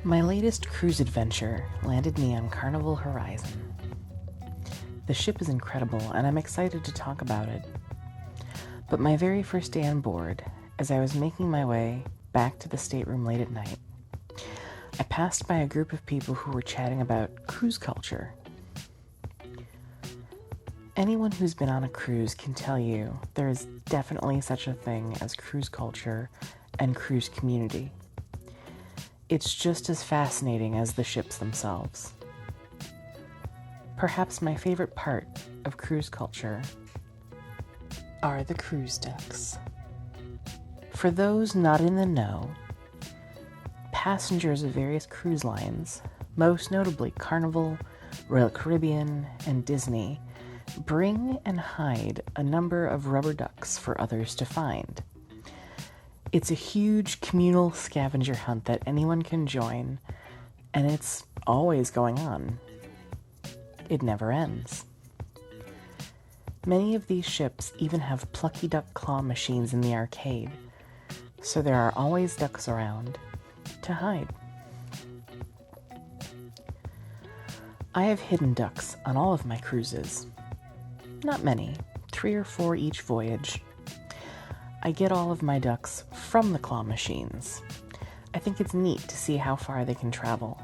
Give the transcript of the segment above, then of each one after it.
My latest cruise adventure landed me on Carnival Horizon. The ship is incredible, and I'm excited to talk about it. But my very first day on board, as I was making my way back to the stateroom late at night, I passed by a group of people who were chatting about cruise culture. Anyone who's been on a cruise can tell you there is definitely such a thing as cruise culture and cruise community. It's just as fascinating as the ships themselves. Perhaps my favorite part of cruise culture are the cruise ducks. For those not in the know, passengers of various cruise lines, most notably Carnival, Royal Caribbean, and Disney, bring and hide a number of rubber ducks for others to find. It's a huge communal scavenger hunt that anyone can join, and it's always going on. It never ends. Many of these ships even have plucky duck claw machines in the arcade, so there are always ducks around to hide. I have hidden ducks on all of my cruises. Not many, 3 or 4 each voyage. I get all of my ducks from the claw machines. I think it's neat to see how far they can travel.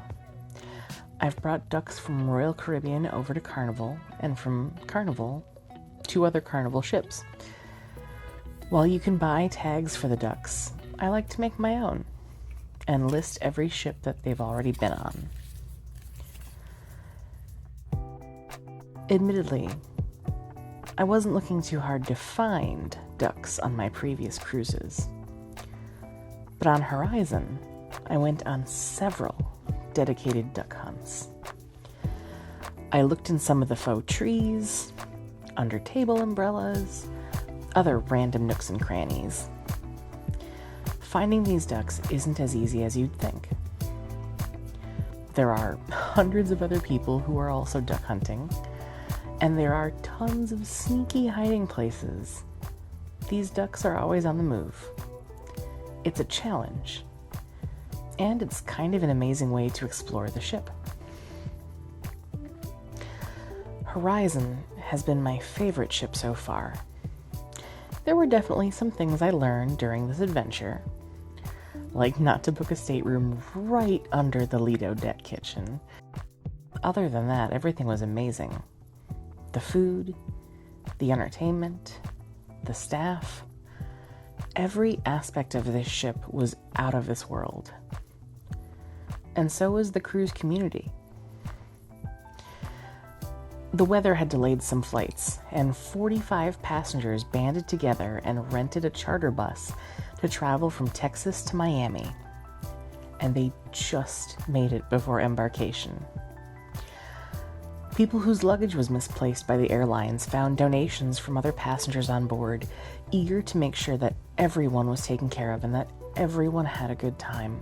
I've brought ducks from Royal Caribbean over to Carnival, and from Carnival to other Carnival ships. While you can buy tags for the ducks, I like to make my own and list every ship that they've already been on. Admittedly, I wasn't looking too hard to find ducks on my previous cruises. But on Horizon, I went on several dedicated duck hunts. I looked in some of the faux trees, under table umbrellas, other random nooks and crannies. Finding these ducks isn't as easy as you'd think. There are hundreds of other people who are also duck hunting, and there are tons of sneaky hiding places. These ducks are always on the move. It's a challenge, and it's kind of an amazing way to explore the ship. Horizon has been my favorite ship so far. There were definitely some things I learned during this adventure, like not to book a stateroom right under the Lido deck kitchen. Other than that, everything was amazing. The food, the entertainment, the staff, every aspect of this ship was out of this world. And so was the cruise community. The weather had delayed some flights, and 45 passengers banded together and rented a charter bus to travel from Texas to Miami. And they just made it before embarkation. People whose luggage was misplaced by the airlines found donations from other passengers on board, eager to make sure that everyone was taken care of and that everyone had a good time.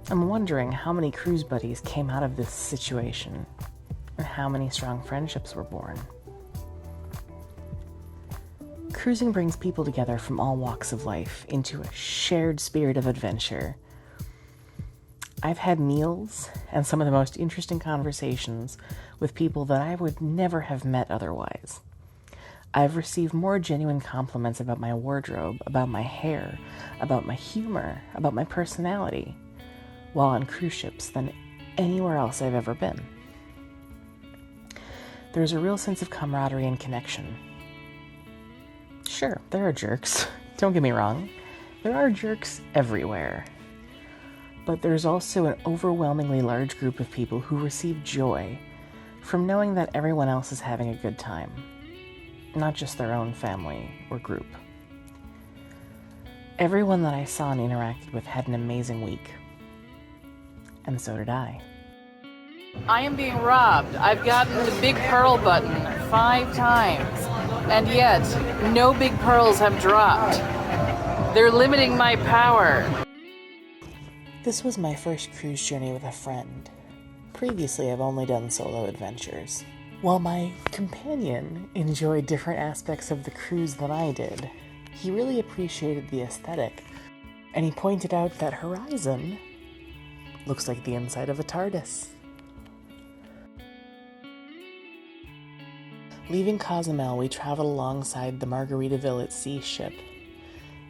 I'm wondering how many cruise buddies came out of this situation, and how many strong friendships were born. Cruising brings people together from all walks of life into a shared spirit of adventure. I've had meals and some of the most interesting conversations with people that I would never have met otherwise. I've received more genuine compliments about my wardrobe, about my hair, about my humor, about my personality, while on cruise ships than anywhere else I've ever been. There's a real sense of camaraderie and connection. Sure, there are jerks. Don't get me wrong. There are jerks everywhere. But there's also an overwhelmingly large group of people who receive joy from knowing that everyone else is having a good time, not just their own family or group. Everyone that I saw and interacted with had an amazing week. And so did I. I am being robbed. I've gotten the big pearl button 5 times, and yet no big pearls have dropped. They're limiting my power. This was my first cruise journey with a friend. Previously, I've only done solo adventures. While my companion enjoyed different aspects of the cruise than I did, he really appreciated the aesthetic, and he pointed out that Horizon Looks like the inside of a TARDIS. Leaving Cozumel, we traveled alongside the Margaritaville at Sea ship.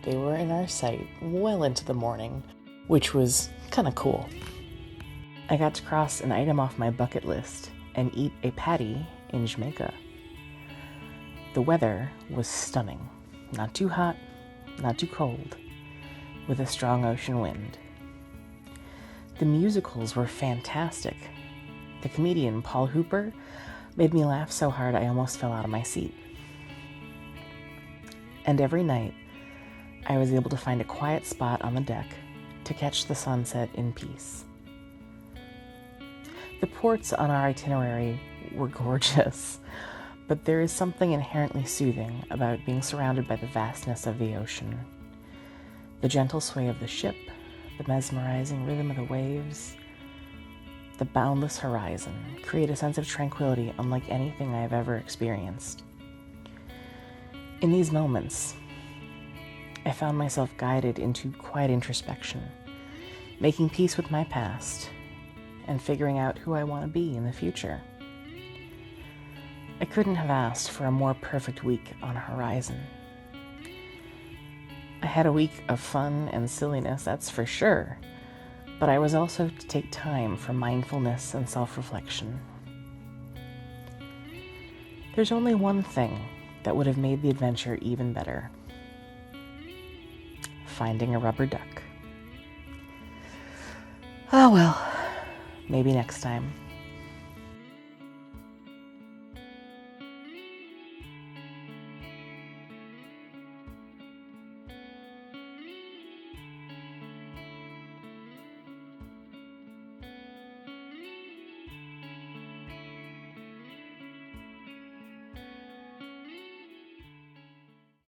They were in our sight well into the morning, which was kind of cool. I got to cross an item off my bucket list and eat a patty in Jamaica. The weather was stunning. Not too hot, not too cold, with a strong ocean wind. The musicals were fantastic. The comedian Paul Hooper made me laugh so hard I almost fell out of my seat. And every night, I was able to find a quiet spot on the deck to catch the sunset in peace. The ports on our itinerary were gorgeous, but there is something inherently soothing about being surrounded by the vastness of the ocean. The gentle sway of the ship, the mesmerizing rhythm of the waves, the boundless horizon create a sense of tranquility unlike anything I have ever experienced. In these moments, I found myself guided into quiet introspection, making peace with my past, and figuring out who I want to be in the future. I couldn't have asked for a more perfect week on Horizon. I had a week of fun and silliness, that's for sure, but I was also to take time for mindfulness and self-reflection. There's only one thing that would have made the adventure even better: finding a rubber duck. Oh well, maybe next time.